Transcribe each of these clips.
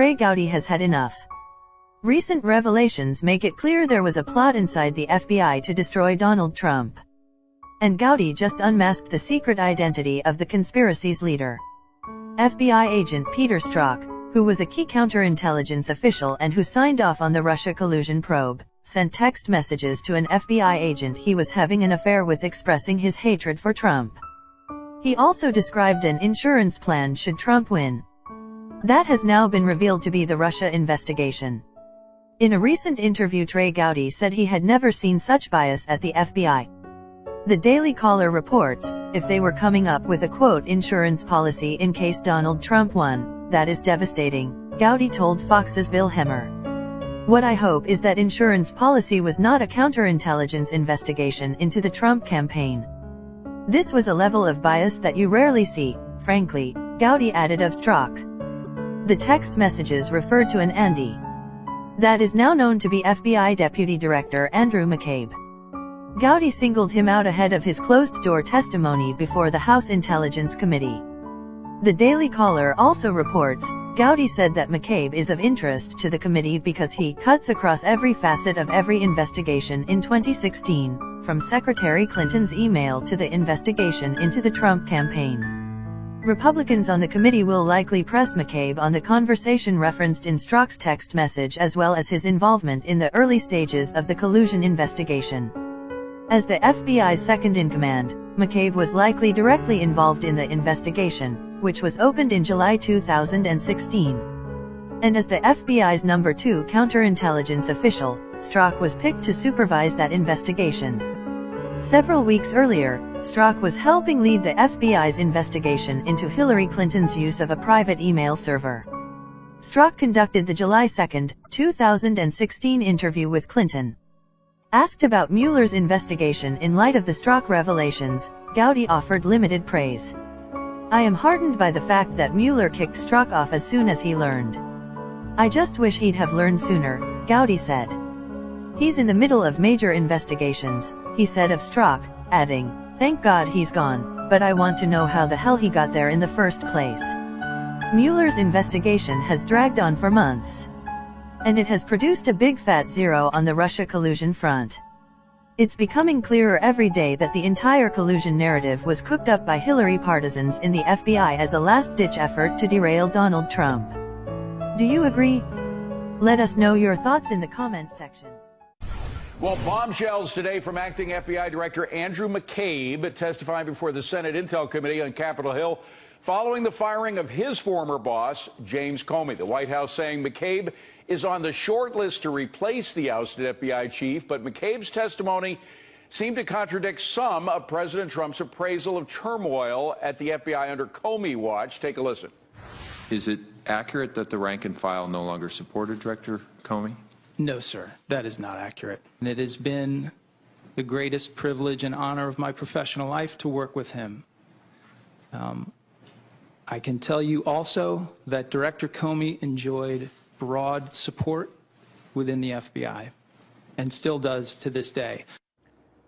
Trey Gowdy has had enough. Recent revelations make it clear there was a plot inside the FBI to destroy Donald Trump. And Gowdy just unmasked the secret identity of the conspiracy's leader. FBI agent Peter Strzok, who was a key counterintelligence official and who signed off on the Russia collusion probe, sent text messages to an FBI agent he was having an affair with expressing his hatred for Trump. He also described an insurance plan should Trump win. That has now been revealed to be the Russia investigation. In a recent interview, Trey Gowdy said he had never seen such bias at the FBI. The Daily Caller reports, if they were coming up with a quote insurance policy in case Donald Trump won, that is devastating, Gowdy told Fox's Bill Hemmer. What I hope is that insurance policy was not a counterintelligence investigation into the Trump campaign. This was a level of bias that you rarely see, frankly, Gowdy added of Strzok. The text messages referred to an Andy. That is now known to be FBI Deputy Director Andrew McCabe. Gowdy singled him out ahead of his closed-door testimony before the House Intelligence Committee. The Daily Caller also reports, Gowdy said that McCabe is of interest to the committee because he cuts across every facet of every investigation in 2016, from Secretary Clinton's email to the investigation into the Trump campaign. Republicans on the committee will likely press McCabe on the conversation referenced in Strzok's text message as well as his involvement in the early stages of the collusion investigation. As the FBI's second-in-command, McCabe was likely directly involved in the investigation, which was opened in July 2016. And as the FBI's number 2 counterintelligence official, Strzok was picked to supervise that investigation. Several weeks earlier, Strzok was helping lead the FBI's investigation into Hillary Clinton's use of a private email server. Strzok conducted the July 2, 2016 interview with Clinton. Asked about Mueller's investigation in light of the Strzok revelations, Gowdy offered limited praise. I am heartened by the fact that Mueller kicked Strzok off as soon as he learned. I just wish he'd have learned sooner, Gowdy said. He's in the middle of major investigations, he said of Strzok, adding, thank God he's gone, but I want to know how the hell he got there in the first place. Mueller's investigation has dragged on for months. And it has produced a big fat zero on the Russia collusion front. It's becoming clearer every day that the entire collusion narrative was cooked up by Hillary partisans in the FBI as a last-ditch effort to derail Donald Trump. Do you agree? Let us know your thoughts in the comments section. Well, bombshells today from acting FBI Director Andrew McCabe testifying before the Senate Intel Committee on Capitol Hill following the firing of his former boss, James Comey. The White House saying McCabe is on the short list to replace the ousted FBI chief, but McCabe's testimony seemed to contradict some of President Trump's appraisal of turmoil at the FBI under Comey watch. Take a listen. Is it accurate that the rank and file no longer supported Director Comey? No, sir. That is not accurate. And it has been the greatest privilege and honor of my professional life to work with him. I can tell you also that Director Comey enjoyed broad support within the FBI and still does to this day.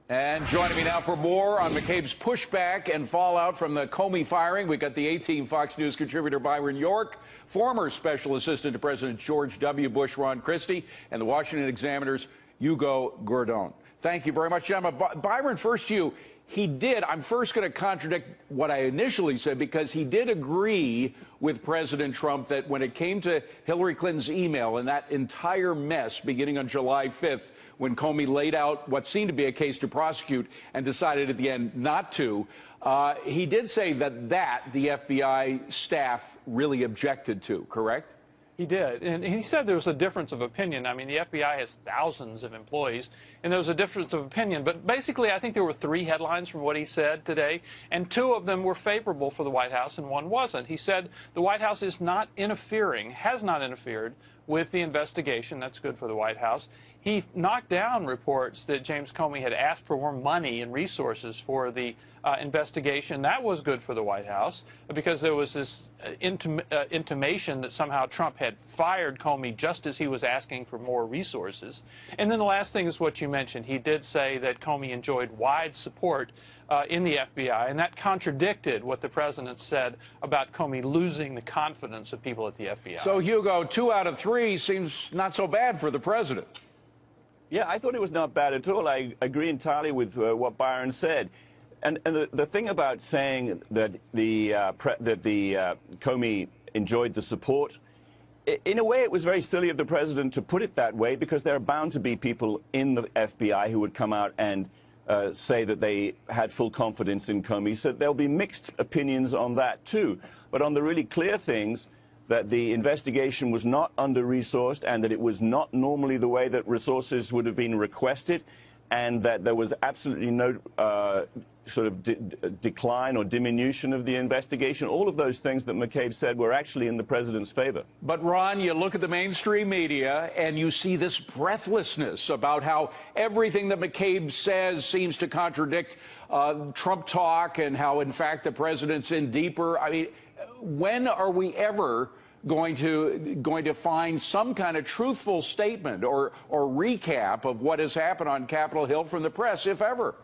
And joining me now for more on McCabe's pushback and fallout from the Comey firing, we've got the A-Team Fox News contributor Byron York, former Special Assistant to President George W. Bush Ron Christie, and the Washington Examiner's Hugo Gordon. Thank you very much, gentlemen. Byron, first to you. He did. I'm first going to contradict what I initially said because he did agree with President Trump that when it came to Hillary Clinton's email and that entire mess beginning on July 5th when Comey laid out what seemed to be a case to prosecute and decided at the end not to, he did say that the FBI staff really objected to, correct? He did, and he said there was a difference of opinion. I mean, the FBI has thousands of employees, and there was a difference of opinion. But basically, I think there were 3 headlines from what he said today, and 2 of them were favorable for the White House, and 1 wasn't. He said the White House is not interfering, has not interfered with the investigation. That's good for the White House. he knocked down reports that James Comey had asked for more money and resources for the investigation. That was good for the White House because there was this intimation that somehow Trump had fired Comey just as he was asking for more resources. And then the last thing is what you mentioned. He did say that Comey enjoyed wide support in the FBI, and that contradicted what the president said about Comey losing the confidence of people at the FBI. So, Hugo, 2 out of 3 seems not so bad for the president. Yeah, I thought it was not bad at all. I agree entirely with what Byron said. And the thing about saying that Comey enjoyed the support, in a way it was very silly of the president to put it that way, because there are bound to be people in the FBI who would come out and say that they had full confidence in Comey. So there'll be mixed opinions on that too. But on the really clear things, that the investigation was not under-resourced and that it was not normally the way that resources would have been requested, and that there was absolutely no sort of decline or diminution of the investigation. All of those things that McCabe said were actually in the president's favor. But, Ron, you look at the mainstream media and you see this breathlessness about how everything that McCabe says seems to contradict Trump talk, and how, in fact, the president's in deeper. I mean, when are we ever going to find some kind of truthful statement or recap of what has happened on Capitol Hill from the press, if ever?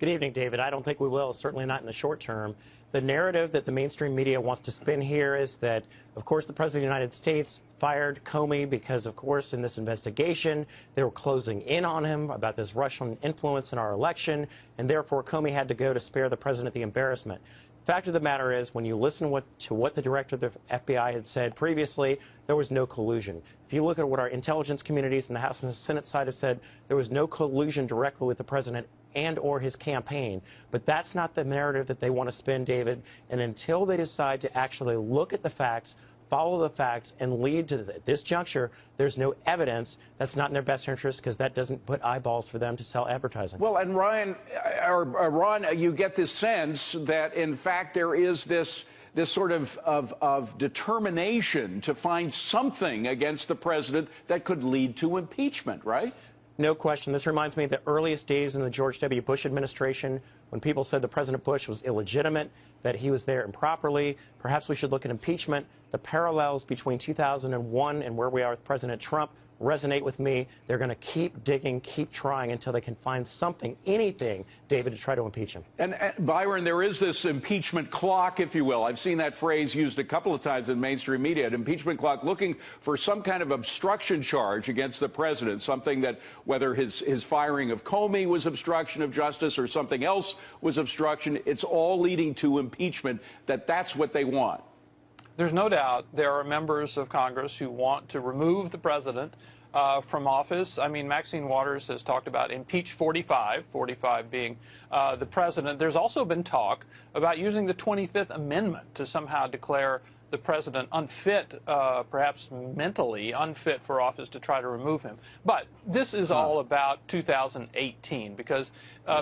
Good evening, David. I don't think we will, certainly not in the short term. The narrative that the mainstream media wants to spin here is that, of course, the President of the United States fired Comey because, of course, in this investigation, they were closing in on him about this Russian influence in our election, and therefore Comey had to go to spare the President the embarrassment. Fact of the matter is, when you listen to what the director of the FBI had said previously, there was no collusion. If you look at what our intelligence communities in the House and the Senate side have said, there was no collusion directly with the president and or his campaign. But that's not the narrative that they want to spin, David. And until they decide to actually look at the facts, follow the facts, and lead to this juncture, there's no evidence. That's not in their best interest, because that doesn't put eyeballs for them to sell advertising. Well, and Ron, you get this sense that, in fact, there is this sort of determination to find something against the president that could lead to impeachment, right? No question. This reminds me of the earliest days in the George W. Bush administration, when people said that President Bush was illegitimate, that he was there improperly. Perhaps we should look at impeachment. The parallels between 2001 and where we are with President Trump resonate with me. They're going to keep digging, keep trying until they can find something, anything, David, to try to impeach him. And Byron, there is this impeachment clock, if you will. I've seen that phrase used a couple of times in mainstream media, an impeachment clock, looking for some kind of obstruction charge against the president, something that, whether his firing of Comey was obstruction of justice or something else was obstruction, it's all leading to impeachment, that's what they want. There's no doubt there are members of Congress who want to remove the president from office. I mean, Maxine Waters has talked about impeach 45, 45 being the president. There's also been talk about using the 25th Amendment to somehow declare the president unfit, perhaps mentally unfit for office, to try to remove him. But this is all about 2018, because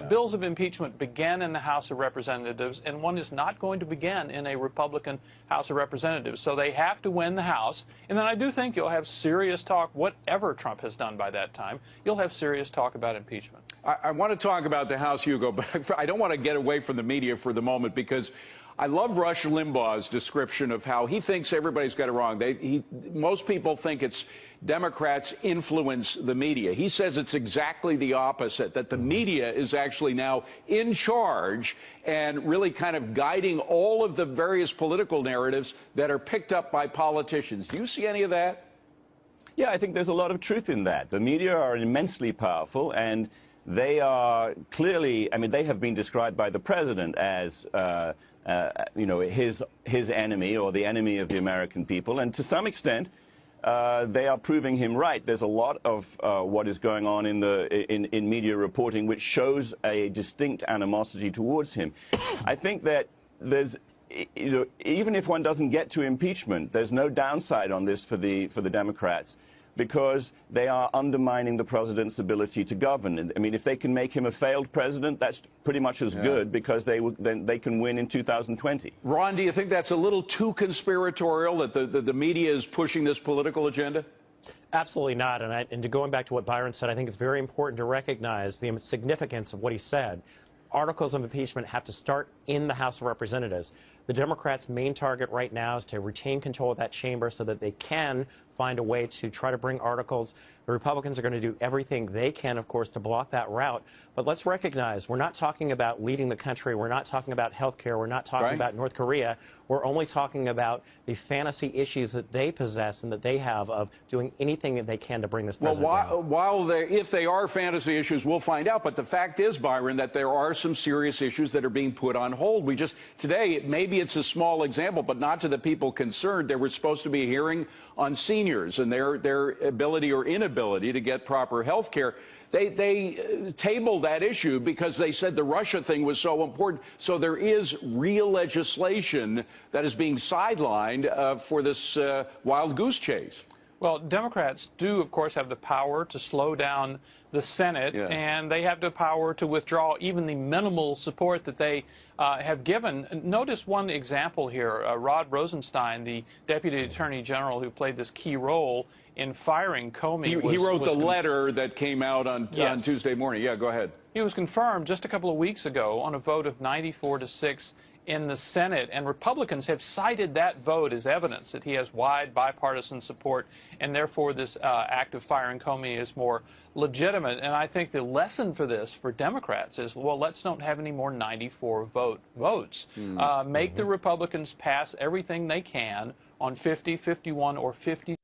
bills of impeachment began in the House of Representatives, and one is not going to begin in a Republican House of Representatives. So they have to win the House, and then I do think you'll have serious talk, whatever Trump has done by that time, you'll have serious talk about impeachment. I want to talk about the House, Hugo, but I don't want to get away from the media for the moment, because I love Rush Limbaugh's description of how he thinks everybody's got it wrong. Most people think it's Democrats influence the media. He says it's exactly the opposite, that the media is actually now in charge and really kind of guiding all of the various political narratives that are picked up by politicians. Do you see any of that? Yeah, I think there's a lot of truth in that. The media are immensely powerful, and they are clearly, I mean, they have been described by the president as you know, his enemy, or the enemy of the American people, and to some extent they are proving him right. There's a lot of what is going on in media reporting which shows a distinct animosity towards him. I think that there's, you know, even if one doesn't get to impeachment, there's no downside on this for the Democrats, because they are undermining the president's ability to govern. I mean, if they can make him a failed president, that's pretty much as good, because then they can win in 2020. Ron, do you think that's a little too conspiratorial, that the media is pushing this political agenda? Absolutely not. And going back to what Byron said, I think it's very important to recognize the significance of what he said. Articles of impeachment have to start in the House of Representatives. The Democrats' main target right now is to retain control of that chamber so that they can find a way to try to bring articles. The Republicans are going to do everything they can, of course, to block that route. But let's recognize we're not talking about leading the country. We're not talking about health care. We're not talking about North Korea. We're only talking about the fantasy issues that they possess and that they have of doing anything that they can to bring this president down. If they are fantasy issues, we'll find out. But the fact is, Byron, that there are some serious issues that are being put on hold. Today, maybe it's a small example, but not to the people concerned. There was supposed to be a hearing on seniors and their ability or inability to get proper health care. They tabled that issue because they said the Russia thing was so important. So there is real legislation that is being sidelined for this wild goose chase. Well, Democrats do, of course, have the power to slow down the Senate, and they have the power to withdraw even the minimal support that they have given. Notice one example here. Rod Rosenstein, the Deputy Attorney General who played this key role in firing Comey. He wrote the letter that came out on Tuesday morning. Yeah, go ahead. He was confirmed just a couple of weeks ago on a vote of 94-6 in the Senate, and Republicans have cited that vote as evidence that he has wide bipartisan support, and therefore this act of firing Comey is more legitimate. And I think the lesson for this for Democrats is, well, let's not have any more 94 votes. Make the Republicans pass everything they can on 50, 51, or 50.